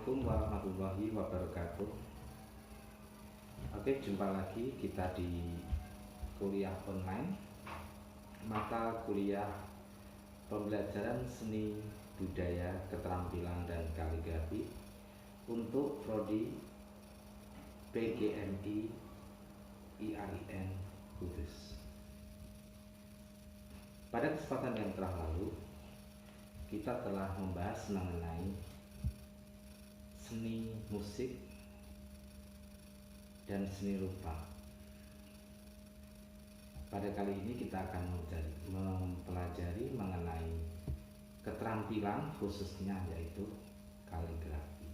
Assalamualaikum warahmatullahi wabarakatuh. Oke, jumpa lagi kita di kuliah online, mata kuliah pembelajaran seni budaya, keterampilan dan kaligrafi untuk prodi PGMI IAIN Kudus. Pada kesempatan yang telah lalu, kita telah membahas mengenai seni musik dan seni rupa. Pada kali ini kita akan mempelajari mengenai keterampilan khususnya yaitu kaligrafi,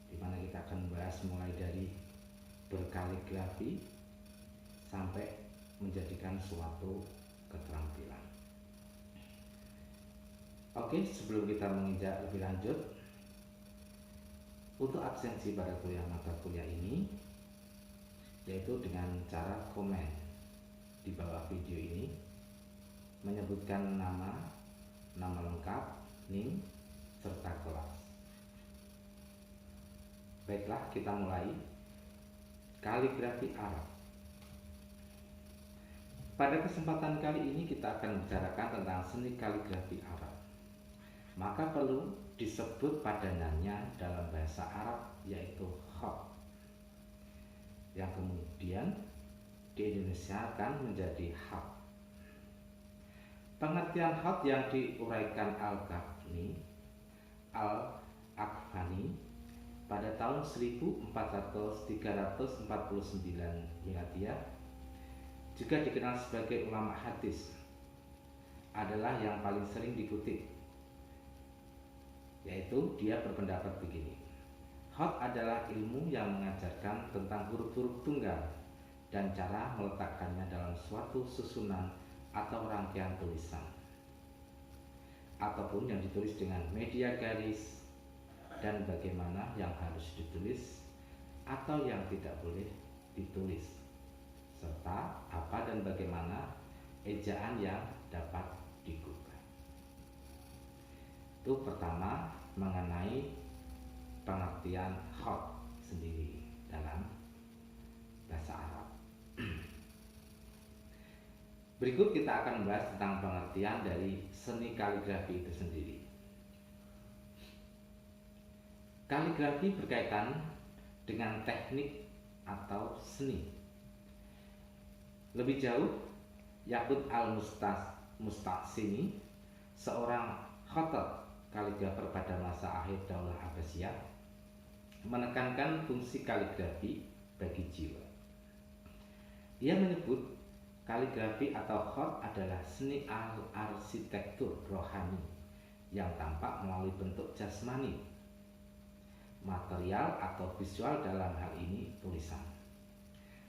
di mana kita akan membahas mulai dari berkaligrafi sampai menjadikan suatu keterampilan. Oke, sebelum kita menginjak lebih lanjut, untuk absensi pada kuliah mata kuliah ini yaitu dengan cara komen di bawah video ini menyebutkan nama lengkap, NIM, serta kelas. Baiklah, kita mulai. Kaligrafi Arab. Pada kesempatan kali ini kita akan membicarakan tentang seni kaligrafi Arab. Maka perlu disebut padanannya dalam bahasa Arab yaitu khat, yang kemudian diindonesiakan menjadi khat. Pengertian khat yang diuraikan Al-Akfani pada tahun 1349 Miladiah, juga dikenal sebagai ulama hadis, adalah yang paling sering dikutip, yaitu dia berpendapat begini: khat adalah ilmu yang mengajarkan tentang huruf-huruf tunggal dan cara meletakkannya dalam suatu susunan atau rangkaian tulisan, ataupun yang ditulis dengan media garis, dan bagaimana yang harus ditulis atau yang tidak boleh ditulis, serta apa dan bagaimana ejaan yang dapat digubah. Itu pertama mengenai pengertian khat sendiri dalam bahasa Arab. Berikut kita akan membahas tentang pengertian dari seni kaligrafi itu sendiri. Kaligrafi berkaitan dengan teknik atau seni. Lebih jauh, Yaqut al-Musta'simi, seorang khattat kaligrafer pada masa akhir Daulah Abbasiyah, menekankan fungsi kaligrafi bagi jiwa. Ia menyebut kaligrafi atau khat adalah seni arsitektur rohani yang tampak melalui bentuk jasmani, material atau visual, dalam hal ini tulisan.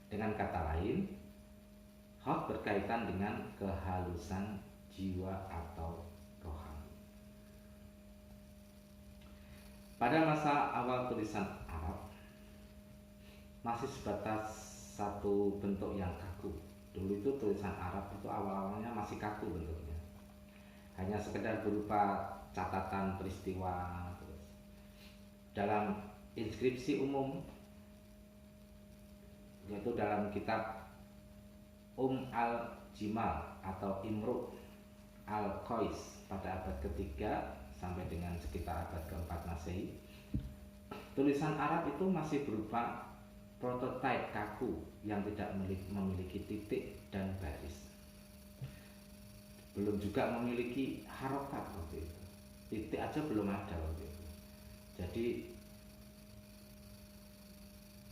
Dengan kata lain, khat berkaitan dengan kehalusan jiwa atau rohani. Pada masa awal tulisan Arab masih sebatas satu bentuk yang kaku. Dulu itu tulisan Arab itu awal-awalnya masih kaku bentuknya, hanya sekedar berupa catatan peristiwa. Dalam inskripsi umum, yaitu dalam kitab al-Jimal atau Imru al-Qais pada abad ketiga sampai dengan sekitar abad keempat Masehi, tulisan Arab itu masih berupa prototipe kaku yang tidak memiliki titik dan baris, belum juga memiliki harokat waktu itu. Titik aja belum ada waktu itu, jadi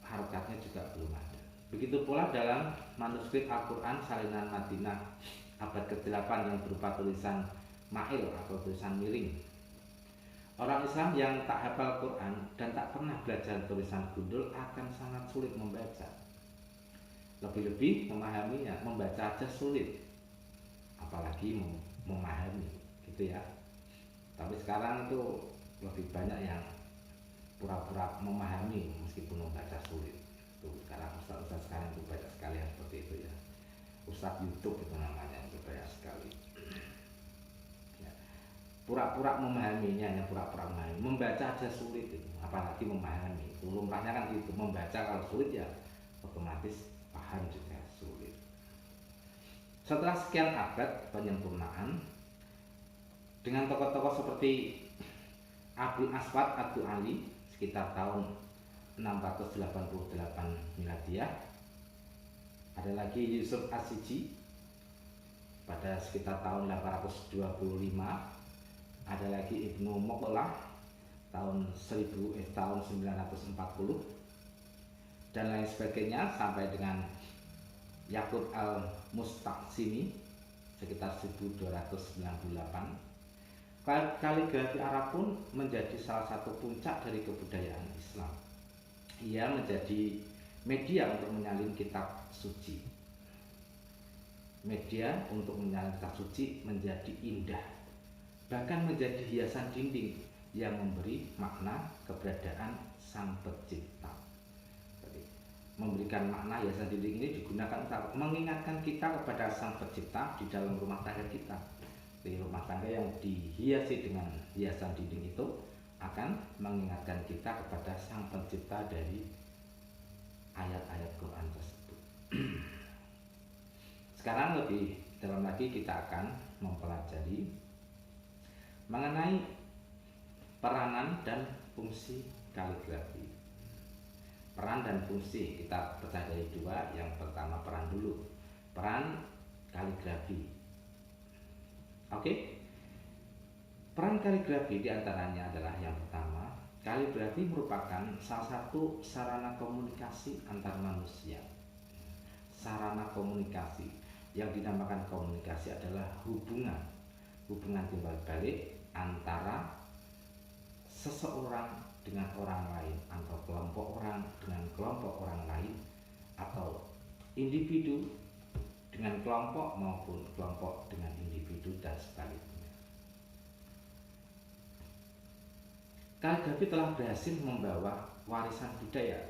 harokatnya juga belum ada. Begitu pula dalam manuskrip Al-Quran salinan Madinah abad ke-8 yang berupa tulisan ma'il atau tulisan miring. Orang Islam yang tak hafal Quran dan tak pernah belajar tulisan gundul akan sangat sulit membaca. Lebih-lebih memahaminya, membaca aja sulit, apalagi memahami, gitu ya. Tapi sekarang itu lebih banyak yang pura-pura memahami meskipun membaca sulit. Tuh, sekarang ustaz-ustaz sekarang itu banyak sekali yang seperti itu ya. Ustaz YouTube itu namanya, itu banyak sekali. Ya. pura-pura memahaminya, hanya pura-pura memahami. Membaca aja sulit itu, apalagi memahami. Lumrahnya kan itu, membaca kalau sulit ya otomatis paham juga sulit. Setelah sekian abad penyempurnaan dengan tokoh-tokoh seperti Abu Aswad Ad-Du'ali sekitar tahun 688 Miladiah, ada lagi Yusuf As-Siji pada sekitar tahun 825, ada lagi Ibnu Muqlah tahun 940 dan lain sebagainya, sampai dengan Yaqut Al-Mustaqsimi sekitar 1298. Kaligrafi Arab pun menjadi salah satu puncak dari kebudayaan Islam. Ia menjadi media untuk menyalin kitab suci. Media untuk menyalin kitab suci menjadi indah, bahkan menjadi hiasan dinding yang memberi makna keberadaan Sang Pencipta. Jadi, memberikan makna hiasan dinding ini digunakan untuk mengingatkan kita kepada Sang Pencipta di dalam rumah tangga kita. Di rumah tangga yang dihiasi dengan hiasan dinding itu akan mengingatkan kita kepada Sang Pencipta dari ayat-ayat Quran tersebut. Sekarang lebih dalam lagi kita akan mempelajari mengenai peranan dan fungsi kaligrafi. Peran dan fungsi kita pecah dari dua. Yang pertama peran dulu, peran kaligrafi. Oke. Peran kaligrafi diantaranya adalah yang pertama, kaligrafi merupakan salah satu sarana komunikasi antar manusia. Sarana komunikasi, yang dinamakan komunikasi adalah hubungan timbal balik antara seseorang dengan orang lain, atau kelompok orang dengan kelompok orang lain, atau individu dengan kelompok maupun kelompok dengan individu dan sebaliknya. Kaligrafi telah berhasil membawa warisan budaya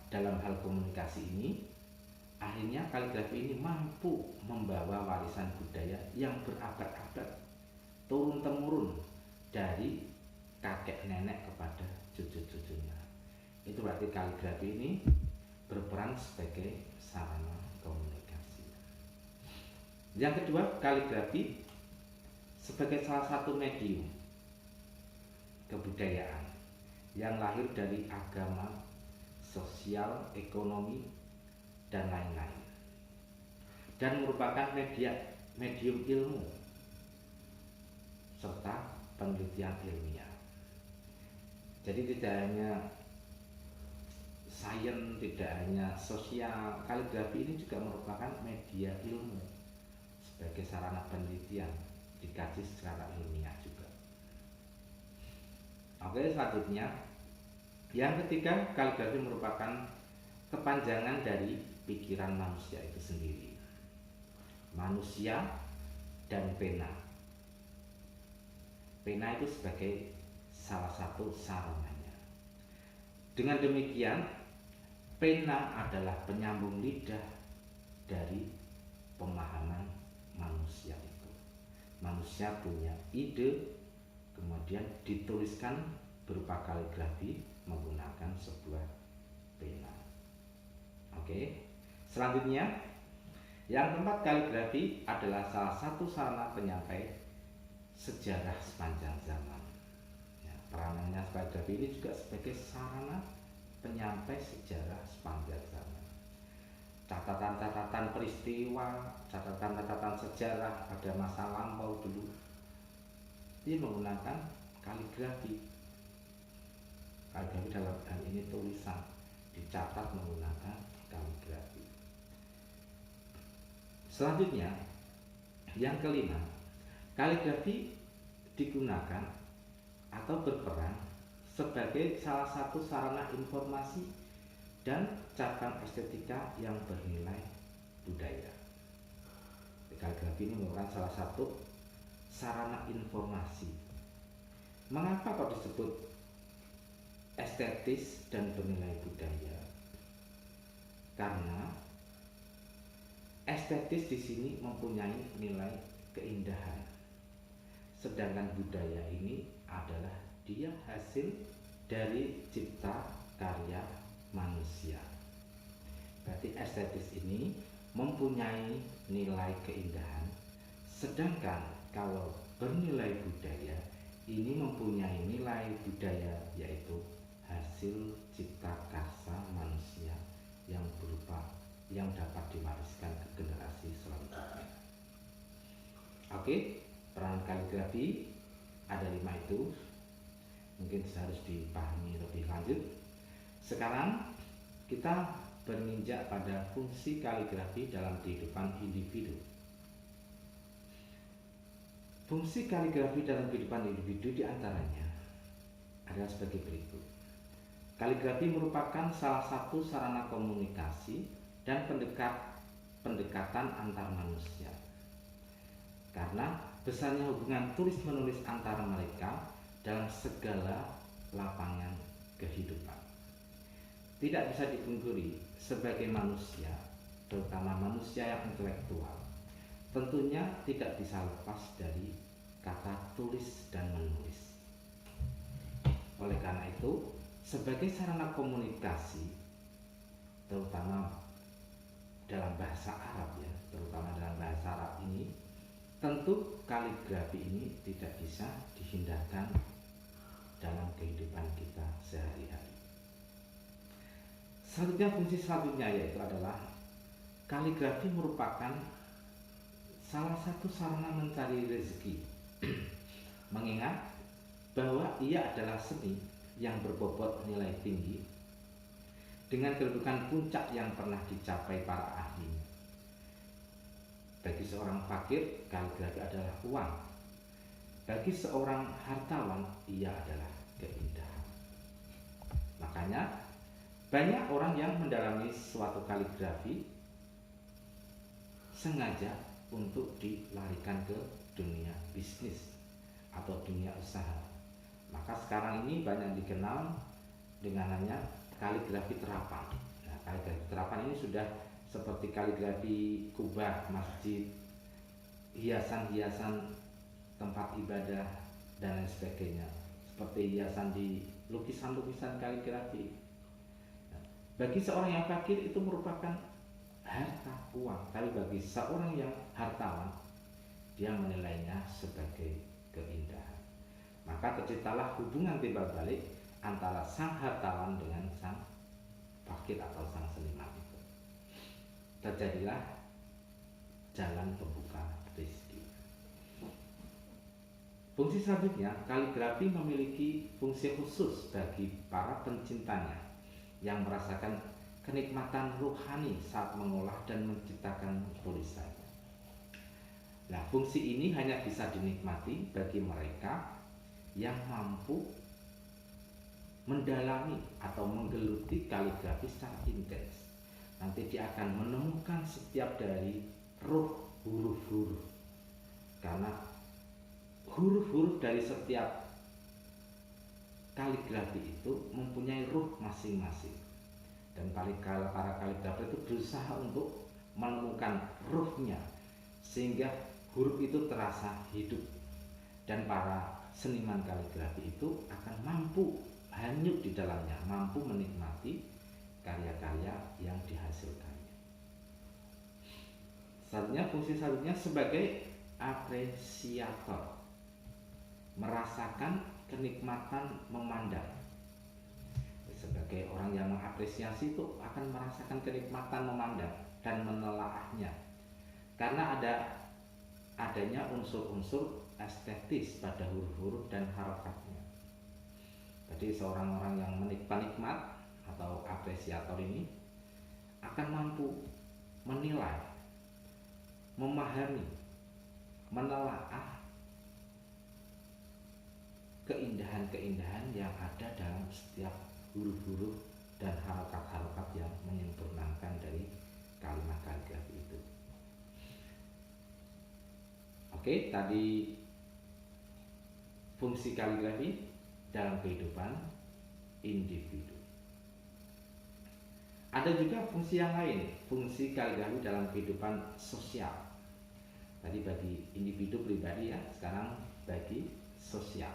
dalam hal komunikasi ini. Akhirnya kaligrafi ini mampu membawa warisan budaya yang berabad-abad turun-temurun dari kakek nenek kepada cucu-cucunya. Itu berarti kaligrafi ini berperan sebagai sarana komunikasi. Yang kedua, kaligrafi sebagai salah satu medium kebudayaan yang lahir dari agama, sosial, ekonomi, dan lain-lain, dan merupakan medium ilmu serta penelitian ilmiah. Jadi tidak hanya sains, tidak hanya sosial, kaligrafi ini juga merupakan media ilmu sebagai sarana penelitian, dikaji secara ilmiah juga. Oke, selanjutnya yang ketiga, kaligrafi merupakan kepanjangan dari pikiran manusia itu sendiri. Manusia dan pena. Pena itu sebagai salah satu sarananya. Dengan demikian, pena adalah penyambung lidah dari pemahaman manusia itu. Manusia punya ide, kemudian dituliskan berupa kaligrafi menggunakan sebuah pena. Oke. Selanjutnya, yang keempat, kaligrafi adalah salah satu sarana penyampai sejarah sepanjang zaman. Ya, peranannya kaligrafi ini juga sebagai sarana penyampai sejarah sepanjang zaman. Catatan-catatan peristiwa, catatan-catatan sejarah pada masa lampau dulu, ini menggunakan kaligrafi. Kaligrafi dalam hal ini tulisan, dicatat menggunakan kaligrafi. Selanjutnya, yang kelima, kaligrafi digunakan atau berperan sebagai salah satu sarana informasi dan cabang estetika yang bernilai budaya. Kaligrafi ini merupakan salah satu sarana informasi. Mengapa kok disebut estetis dan bernilai budaya? Karena estetis di sini mempunyai nilai keindahan, sedangkan budaya ini adalah dia hasil dari cipta karya manusia. Berarti estetis ini mempunyai nilai keindahan, sedangkan kalau bernilai budaya ini mempunyai nilai budaya, yaitu hasil cipta karsa manusia yang dapat diwariskan ke generasi selanjutnya. Oke, peran kaligrafi ada 5 itu, mungkin harus dipahami lebih lanjut. Sekarang kita berinjak pada fungsi kaligrafi dalam kehidupan individu. Fungsi kaligrafi dalam kehidupan individu diantaranya adalah sebagai berikut. Kaligrafi merupakan salah satu sarana komunikasi dan pendekatan antar manusia. Karena besarnya hubungan tulis-menulis antara mereka dalam segala lapangan kehidupan. Tidak bisa dipungkiri, sebagai manusia, terutama manusia yang intelektual, tentunya tidak bisa lepas dari kata tulis dan menulis. Oleh karena itu, sebagai sarana komunikasi, terutama dalam bahasa Arab ya, terutama dalam bahasa Arab ini, tentu kaligrafi ini tidak bisa dihindarkan dalam kehidupan kita sehari-hari. Fungsi selanjutnya yaitu adalah kaligrafi merupakan salah satu sarana mencari rezeki. Mengingat bahwa ia adalah seni yang berbobot nilai tinggi dengan kedudukan puncak yang pernah dicapai para ahli. Bagi seorang fakir, kaligrafi adalah uang. Bagi seorang hartawan, ia adalah keindahan. Makanya banyak orang yang mendalami suatu kaligrafi sengaja untuk dilarikan ke dunia bisnis atau dunia usaha. Maka sekarang ini banyak dikenal dengan namanya kaligrafi terapan. Nah, kaligrafi terapan ini sudah seperti kaligrafi kubah masjid, hiasan-hiasan tempat ibadah dan lain sebagainya, seperti hiasan di lukisan-lukisan kaligrafi. Nah, bagi seorang yang fakir itu merupakan harta uang, tapi bagi seorang yang hartawan dia menilainya sebagai keindahan. Maka terciptalah hubungan timbal balik antara sang hartawan dengan sang fakir atau sang seniman itu. Terjadilah jalan pembuka rezeki. Fungsi selanjutnya, kaligrafi memiliki fungsi khusus bagi para pencintanya yang merasakan kenikmatan rohani saat mengolah dan menciptakan tulisannya. Nah, fungsi ini hanya bisa dinikmati bagi mereka yang mampu mendalami atau menggeluti kaligrafi secara intens. Nanti dia akan menemukan setiap dari ruh huruf-huruf, karena huruf-huruf dari setiap kaligrafi itu mempunyai ruh masing-masing. Dan para kaligrafer itu berusaha untuk menemukan ruhnya sehingga huruf itu terasa hidup, dan para seniman kaligrafi itu akan mampu hanyut di dalamnya, mampu menikmati karya-karya yang dihasilkannya. Selanjutnya, fungsi selanjutnya sebagai apresiator, merasakan kenikmatan memandang. Sebagai orang yang mengapresiasi itu akan merasakan kenikmatan memandang dan menelaahnya, karena adanya unsur-unsur estetis pada huruf-huruf dan harokatnya. Jadi seorang orang yang penikmat atau apresiator ini akan mampu menilai, memahami, menelaah keindahan-keindahan yang ada dalam setiap huruf-huruf dan harokat-harokat yang menyempurnakan dari kalimat kaligrafi itu. Oke, tadi fungsi kaligrafi dalam kehidupan individu. Ada juga fungsi yang lain, fungsi kaligrafi dalam kehidupan sosial. Tadi bagi individu pribadi ya, sekarang bagi sosial.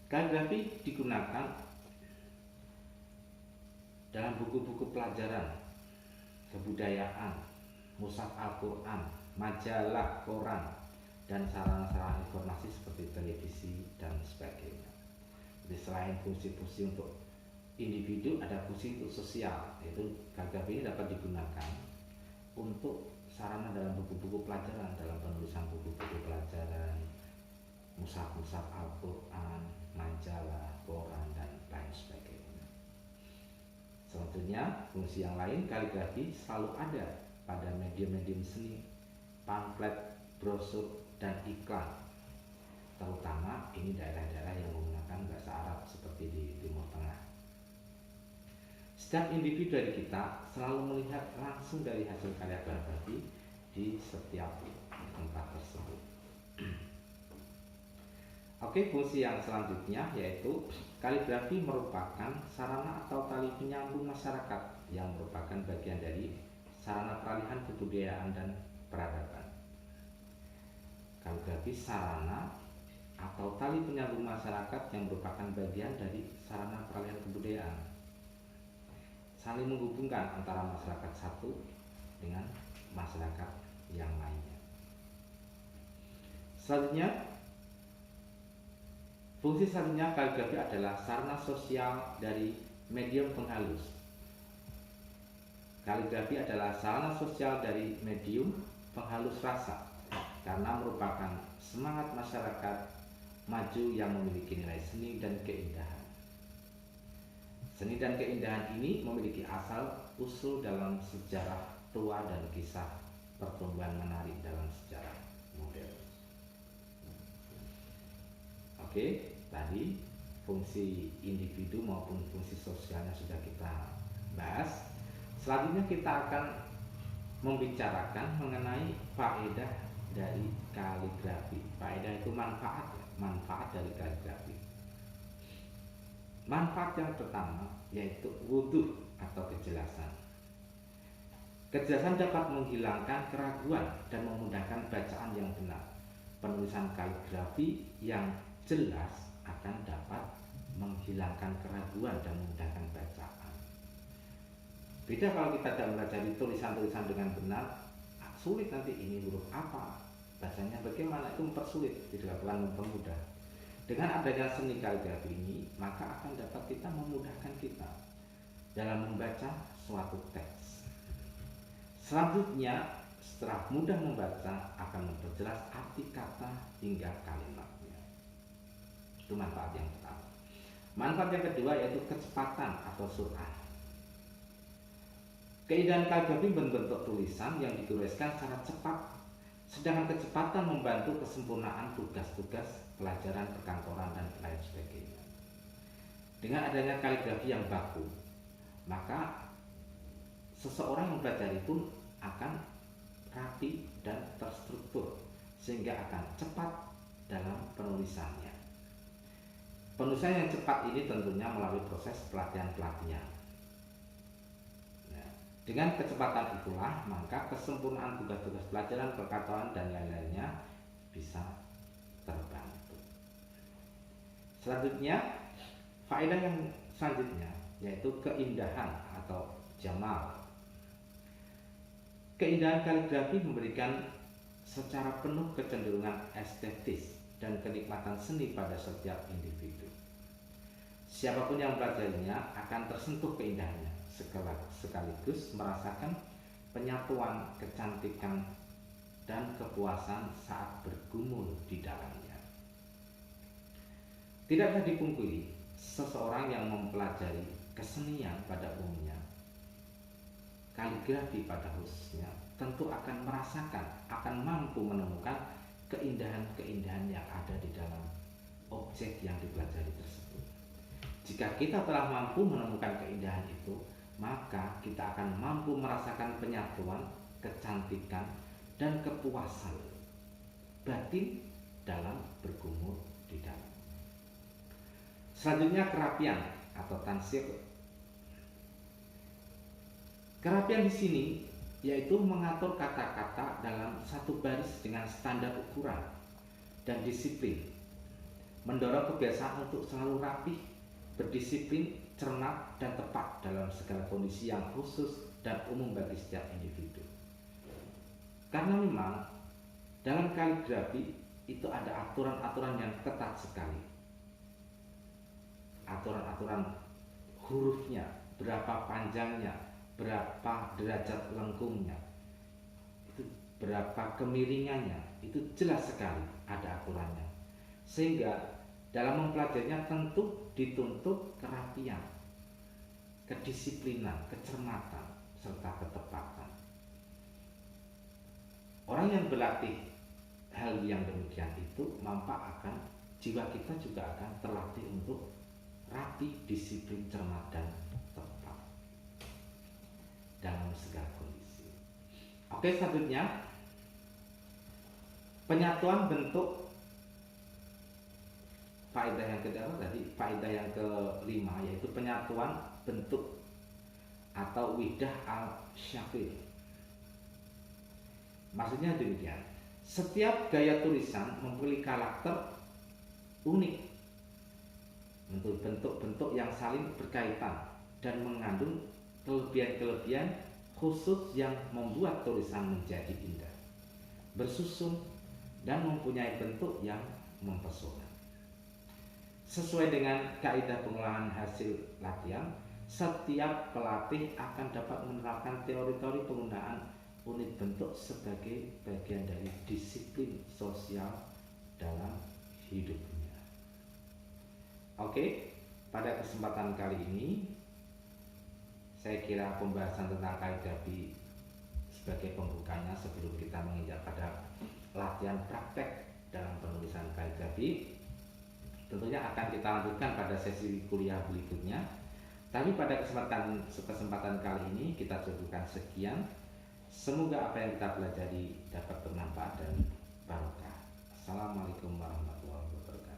Kaligrafi digunakan dalam buku-buku pelajaran, kebudayaan, mushaf Al-Quran, majalah, koran, dan sarana-sarana informasi seperti televisi dan sebagainya. Jadi selain fungsi-fungsi untuk individu, ada fungsi untuk sosial, yaitu kaligrafi ini dapat digunakan untuk sarana dalam buku-buku pelajaran, dalam penulisan buku-buku pelajaran, mushaf Al-Quran, majalah, koran, dan lain sebagainya. Selanjutnya, fungsi yang lain, kaligrafi selalu ada pada medium-medium seni, pamflet, brosur, dan iklan. Terutama ini daerah-daerah yang menggunakan bahasa Arab seperti di Timur Tengah. Setiap individu dari kita selalu melihat langsung dari hasil karya kaligrafi di setiap tempat tersebut. Oke, fungsi yang selanjutnya yaitu kaligrafi merupakan sarana atau tali penyambung masyarakat yang merupakan bagian dari sarana peralihan kebudayaan dan peradaban. Kaligrafi sarana atau tali penyambung masyarakat yang merupakan bagian dari sarana peralihan kebudayaan, saling menghubungkan antara masyarakat satu dengan masyarakat yang lainnya. Selanjutnya, fungsi selanjutnya kaligrafi adalah sarana sosial dari medium penghalus. Kaligrafi adalah sarana sosial dari medium penghalus rasa karena merupakan semangat masyarakat maju yang memiliki nilai seni dan keindahan. Seni dan keindahan ini memiliki asal usul dalam sejarah tua dan kisah pertumbuhan menarik dalam sejarah modern. Oke, tadi fungsi individu maupun fungsi sosialnya sudah kita bahas. Selanjutnya kita akan membicarakan mengenai faedah dari kaligrafi. Faedah itu manfaat dari kaligrafi. Manfaat yang pertama yaitu wuduh atau kejelasan. Kejelasan dapat menghilangkan keraguan dan memudahkan bacaan yang benar. Penulisan kaligrafi yang jelas akan dapat menghilangkan keraguan dan memudahkan bacaan. Beda kalau kita tidak mempelajari tulisan-tulisan dengan benar, sulit nanti ini huruf apa, bacanya bagaimana, itu mempersulit, tidak akan mempermudah. Dengan adanya seni kaligrafi ini, maka akan dapat kita memudahkan kita dalam membaca suatu teks. Selanjutnya, setelah mudah membaca, akan memperjelas arti kata hingga kalimatnya. Itu manfaat yang pertama. Manfaat yang kedua yaitu kecepatan atau surah. Keindahan kaligrafi membentuk tulisan yang dituliskan secara cepat, sedangkan kecepatan membantu kesempurnaan tugas-tugas pelajaran perkantoran dan lain sebagainya. Dengan adanya kaligrafi yang baku, maka seseorang yang mempelajari pun akan rapi dan terstruktur, sehingga akan cepat dalam penulisannya. Penulisan yang cepat ini tentunya melalui proses pelatihan-pelatihan. Dengan kecepatan itulah, maka kesempurnaan tugas-tugas pelajaran, perkantoran, dan lain-lainnya bisa terbantu. Selanjutnya, faedah yang selanjutnya yaitu keindahan atau jamal. Keindahan kaligrafi memberikan secara penuh kecenderungan estetis dan kenikmatan seni pada setiap individu. Siapapun yang mempelajarinya akan tersentuh keindahannya, sekaligus merasakan penyatuan, kecantikan, dan kepuasan saat bergumul di dalamnya. Tidak dapat dipungkiri, seseorang yang mempelajari kesenian pada umumnya, kaligrafi pada khususnya, tentu akan merasakan, akan mampu menemukan keindahan-keindahan yang ada di dalam objek yang dipelajari tersebut. Jika kita telah mampu menemukan keindahan itu, maka kita akan mampu merasakan penyatuan, kecantikan, dan kepuasan batin dalam bergumul di dalam. Selanjutnya kerapian atau tansir. Kerapian di sini yaitu mengatur kata-kata dalam satu baris dengan standar ukuran dan disiplin. Mendorong kebiasaan untuk selalu rapi, berdisiplin, cermat, dan tepat dalam segala kondisi yang khusus dan umum bagi setiap individu. Karena memang dalam kaligrafi itu ada aturan-aturan yang ketat sekali. Aturan-aturan hurufnya, berapa panjangnya, berapa derajat lengkungnya, itu berapa kemiringannya, itu jelas sekali ada aturannya. Sehingga dalam mempelajarinya tentu dituntut kerapian, kedisiplinan, kecermatan, serta ketepatan. Orang yang berlatih hal yang demikian itu nampak akan jiwa kita juga akan terlatih untuk rapi, disiplin, cermat, dan tepat dalam segala kondisi. Oke, selanjutnya penyatuan bentuk. Faedah yang kedua tadi, faedah yang kelima yaitu penyatuan bentuk atau widah al-syafir. Maksudnya demikian, setiap gaya tulisan memiliki karakter unik, bentuk-bentuk yang saling berkaitan dan mengandung kelebihan-kelebihan khusus yang membuat tulisan menjadi indah, bersusun, dan mempunyai bentuk yang mempesona. Sesuai dengan kaidah pengolahan hasil latihan, setiap pelatih akan dapat menerapkan teori-teori penggunaan unit bentuk sebagai bagian dari disiplin sosial dalam hidupnya. Oke, pada kesempatan kali ini saya kira pembahasan tentang kaligrafi sebagai pembukanya sebelum kita menginjak pada latihan praktek dalam penulisan kaligrafi tentunya akan kita lanjutkan pada sesi kuliah berikutnya. Tapi pada kesempatan kali ini kita cukupkan sekian. Semoga apa yang kita pelajari dapat bermanfaat dan barokah. Assalamualaikum warahmatullahi wabarakatuh.